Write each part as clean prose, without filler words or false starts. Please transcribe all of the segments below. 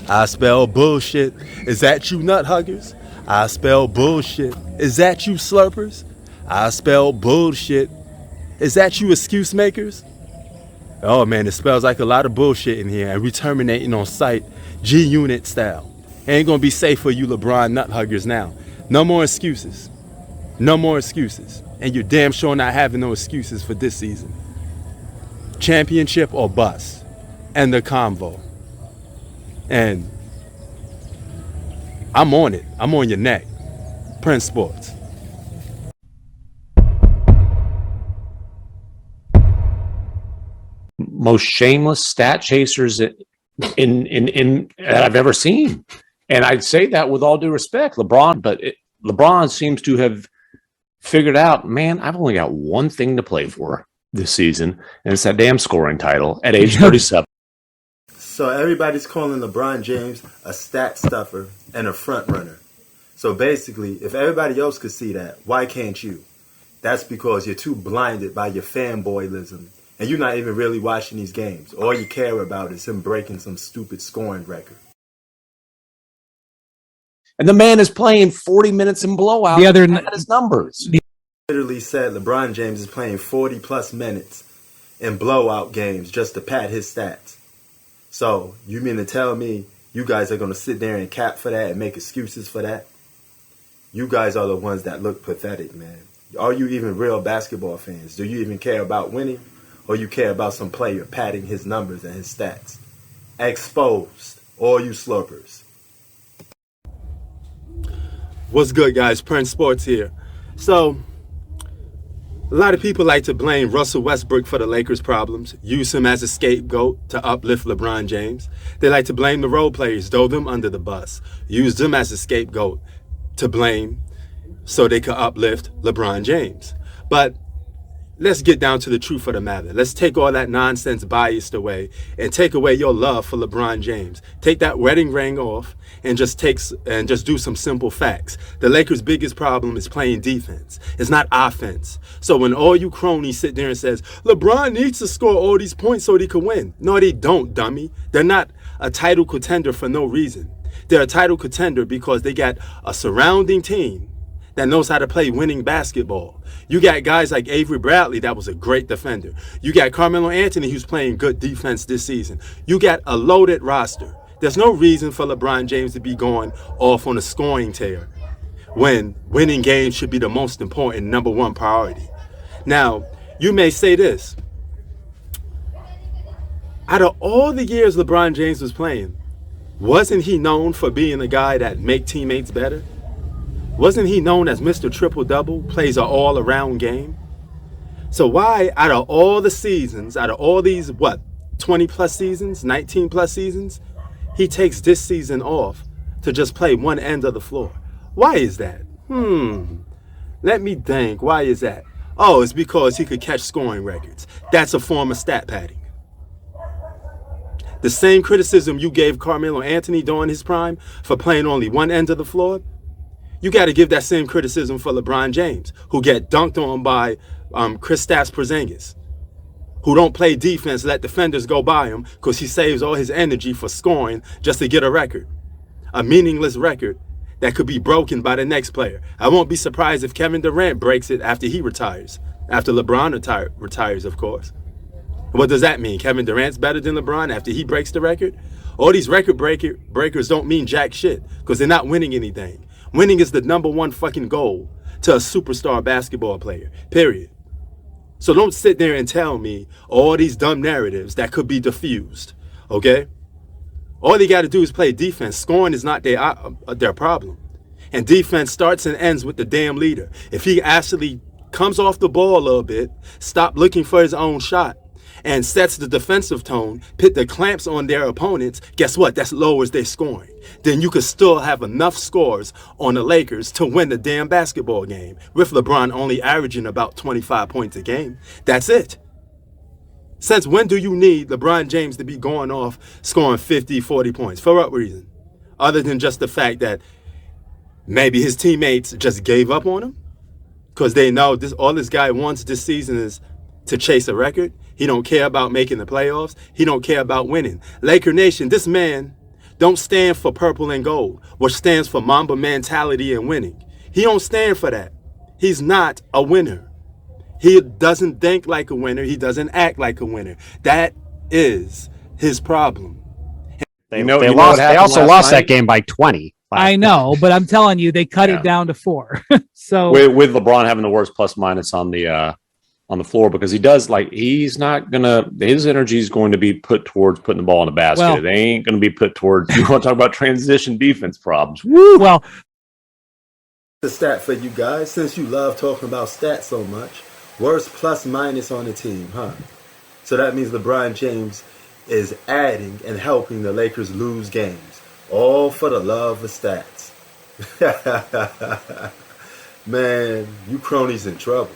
I spell bullshit. Is that you nut huggers? I spell bullshit. Is that you slurpers? I spell bullshit. Is that you excuse makers? Oh man, it spells like a lot of bullshit in here, and we terminating on sight, G-Unit style. It ain't gonna be safe for you LeBron nut huggers now. No more excuses. No more excuses. And you're damn sure not having no excuses for this season. Championship or bust. And the convo. And I'm on it. I'm on your neck. Prince Sports. Most shameless stat chasers in that I've ever seen. And I'd say that with all due respect, LeBron, but LeBron seems to have figured out, man, I've only got one thing to play for this season, and it's that damn scoring title at age 37. So everybody's calling LeBron James a stat stuffer and a front runner. So basically, if everybody else could see that, why can't you? That's because you're too blinded by your fanboyism, and you're not even really watching these games. All you care about is him breaking some stupid scoring record. And the man is playing 40 minutes in blowout. At his numbers. Literally said LeBron James is playing 40 plus minutes in blowout games just to pad his stats. So you mean to tell me you guys are going to sit there and cap for that and make excuses for that? You guys are the ones that look pathetic, man. Are you even real basketball fans? Do you even care about winning? Or you care about some player padding his numbers and his stats? Exposed. All you slurpers. What's good, guys? Prince Sports here. So, a lot of people like to blame Russell Westbrook for the Lakers' problems, use him as a scapegoat to uplift LeBron James. They like to blame the role players, throw them under the bus, use them as a scapegoat to blame so they could uplift LeBron James. But let's get down to the truth of the matter. Let's take all that nonsense bias away and take away your love for LeBron James. Take that wedding ring off and just do some simple facts. The Lakers' biggest problem is playing defense. It's not offense. So when all you cronies sit there and says, LeBron needs to score all these points so he can win. No, they don't, dummy. They're not a title contender for no reason. They're a title contender because they got a surrounding team that knows how to play winning basketball. You got guys like Avery Bradley that was a great defender. You got Carmelo Anthony who's playing good defense this season. You got a loaded roster. There's no reason for LeBron James to be going off on a scoring tear when winning games should be the most important number one priority. Now, you may say this. Out of all the years LeBron James was playing, wasn't he known for being the guy that make teammates better? Wasn't he known as Mr. Triple-Double, plays an all-around game? So why, out of all the seasons, out of all these, 20-plus seasons, 19-plus seasons, he takes this season off to just play one end of the floor? Why is that? Let me think. Why is that? Oh, it's because he could catch scoring records. That's a form of stat padding. The same criticism you gave Carmelo Anthony during his prime for playing only one end of the floor, you got to give that same criticism for LeBron James, who get dunked on by Kristaps Porzingis, who don't play defense, let defenders go by him because he saves all his energy for scoring just to get a record, a meaningless record that could be broken by the next player. I won't be surprised if Kevin Durant breaks it after he retires, after LeBron retires, of course. What does that mean? Kevin Durant's better than LeBron after he breaks the record? All these record breakers don't mean jack shit because they're not winning anything. Winning is the number one fucking goal to a superstar basketball player, period. So don't sit there and tell me all these dumb narratives that could be diffused, okay? All they got to do is play defense. Scoring is not their problem. And defense starts and ends with the damn leader. If he actually comes off the ball a little bit, stop looking for his own shot, and sets the defensive tone, put the clamps on their opponents, guess what? That lowers their scoring. Then you could still have enough scores on the Lakers to win the damn basketball game, with LeBron only averaging about 25 points a game. That's it. Since when do you need LeBron James to be going off scoring 50, 40 points? For what reason? Other than just the fact that maybe his teammates just gave up on him? Because they know all this guy wants this season is to chase a record. He don't care about making the playoffs. He don't care about winning. Laker Nation, this man don't stand for purple and gold, which stands for Mamba mentality and winning. He don't stand for that. He's not a winner. He doesn't think like a winner. He doesn't act like a winner. That is his problem. They what lost. They happened also last lost night? that game by 20. I know, but I'm telling you, they cut Yeah. it down to 4. So With LeBron having the worst plus minus on the floor, because he does, like, he's not gonna, his energy is going to be put towards putting the ball in the basket. Well- They ain't going to be put towards, you want to talk about transition defense problems. Woo! well, The stat for you guys, since you love talking about stats so much. Worst plus minus on the team, huh? So that means LeBron James is adding and helping the Lakers lose games. All for the love of stats. Man, you cronies in trouble.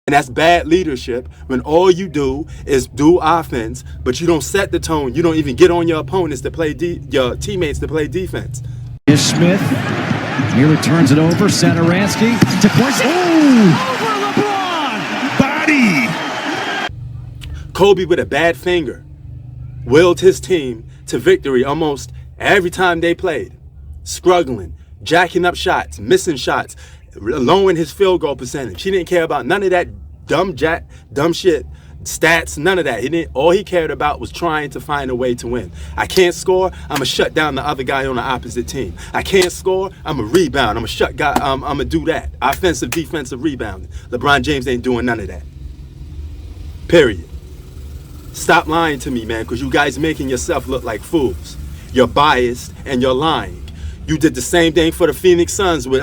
And that's bad leadership when all you do is do offense, but you don't set the tone. You don't even get on your opponents to play your teammates to play defense. Is Smith. He returns it over. Satoransky to Corsi. Over LeBron. Body. Kobe with a bad finger willed his team to victory almost every time they played. Struggling, jacking up shots, missing shots, lowering his field goal percentage. He didn't care about none of that dumb shit, stats, none of that. All he cared about was trying to find a way to win. I can't score, I'm gonna shut down the other guy on the opposite team. I can't score, I'm gonna rebound, I'm gonna I'm gonna do that. Offensive, defensive rebounding. LeBron James ain't doing none of that. Period. Stop lying to me, man, because you guys making yourself look like fools. You're biased and you're lying. You did the same thing for the Phoenix Suns with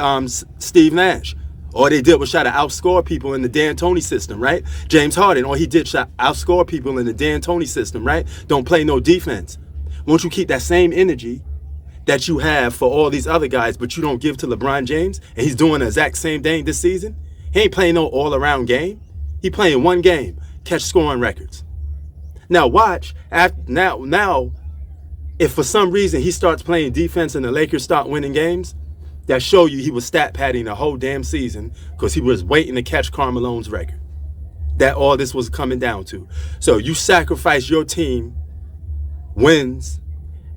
Steve Nash. All they did was try to outscore people in the D'Antoni system, right? James Harden, all he did was outscore people in the D'Antoni system, right? Don't play no defense. Won't you keep that same energy that you have for all these other guys, but you don't give to LeBron James, and he's doing the exact same thing this season? He ain't playing no all-around game. He playing one game, catch scoring records. Now watch, now, if for some reason he starts playing defense and the Lakers start winning games, that show you he was stat padding the whole damn season because he was waiting to catch Carmelo's record. That all this was coming down to. So you sacrifice your team wins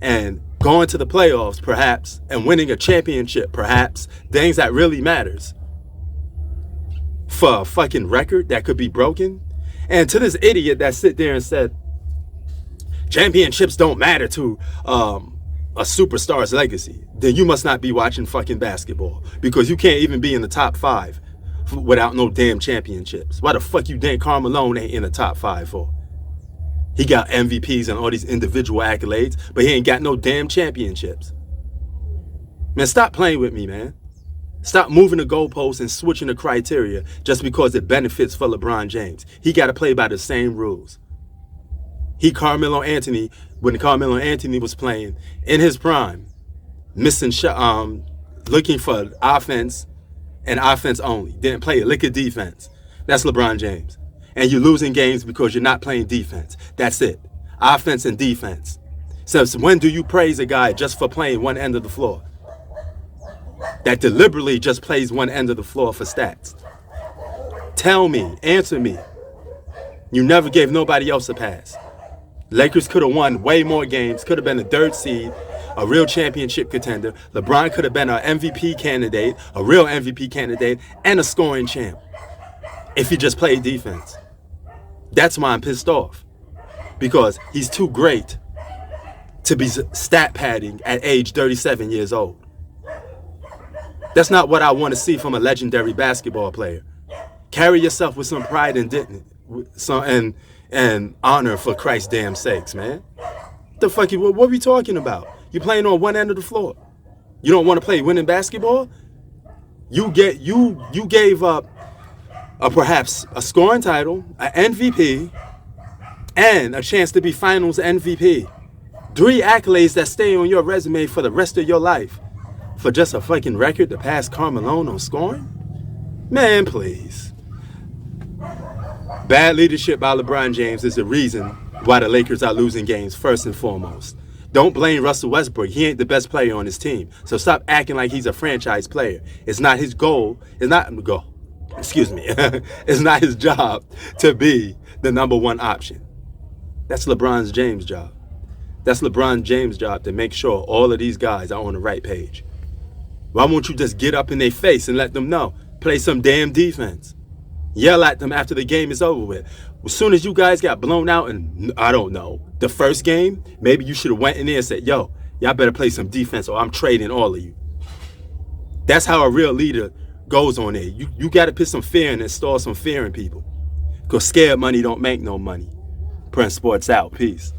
and going to the playoffs perhaps and winning a championship perhaps, things that really matters, for a fucking record that could be broken. And to this idiot that sit there and said championships don't matter to a superstar's legacy, then you must not be watching fucking basketball, because you can't even be in the top 5 without no damn championships. Why the fuck you think Carmelo ain't in the top 5 for? He got MVPs and all these individual accolades, but he ain't got no damn championships. Man, stop playing with me, man. Stop moving the goalposts and switching the criteria just because it benefits for LeBron James. He got to play by the same rules. When Carmelo Anthony was playing in his prime, missing looking for offense and offense only. Didn't play a lick of defense. That's LeBron James. And you're losing games because you're not playing defense. That's it. Offense and defense. So when do you praise a guy just for playing one end of the floor? That deliberately just plays one end of the floor for stats. Tell me, answer me. You never gave nobody else a pass. Lakers could have won way more games, could have been a 3rd seed, a real championship contender. LeBron could have been an MVP candidate, a real MVP candidate, and a scoring champ if he just played defense. That's why I'm pissed off, because he's too great to be stat padding at age 37 years old. That's not what I want to see from a legendary basketball player. Carry yourself with some pride and dignity, and honor, for Christ's damn sakes, man. The fuck, what are we talking about? You playing on one end of the floor. You don't want to play winning basketball? You gave up perhaps a scoring title, an MVP, and a chance to be finals MVP. 3 accolades that stay on your resume for the rest of your life for just a fucking record to pass Carmelo on scoring? Man, please. Bad leadership by LeBron James is the reason why the Lakers are losing games, first and foremost. Don't blame Russell Westbrook. He ain't the best player on his team. So stop acting like he's a franchise player. It's not his goal. It's not it's not his job to be the number 1 option. That's LeBron James' job. That's LeBron James' job to make sure all of these guys are on the right page. Why won't you just get up in their face and let them know? Play some damn defense. Yell at them after the game is over with. As soon as you guys got blown out and, I don't know, the first game, maybe you should have went in there and said, yo, y'all better play some defense or I'm trading all of you. That's how a real leader goes on there. You got to put some fear and install some fear in people. Because scared money don't make no money. Prince Sports out. Peace.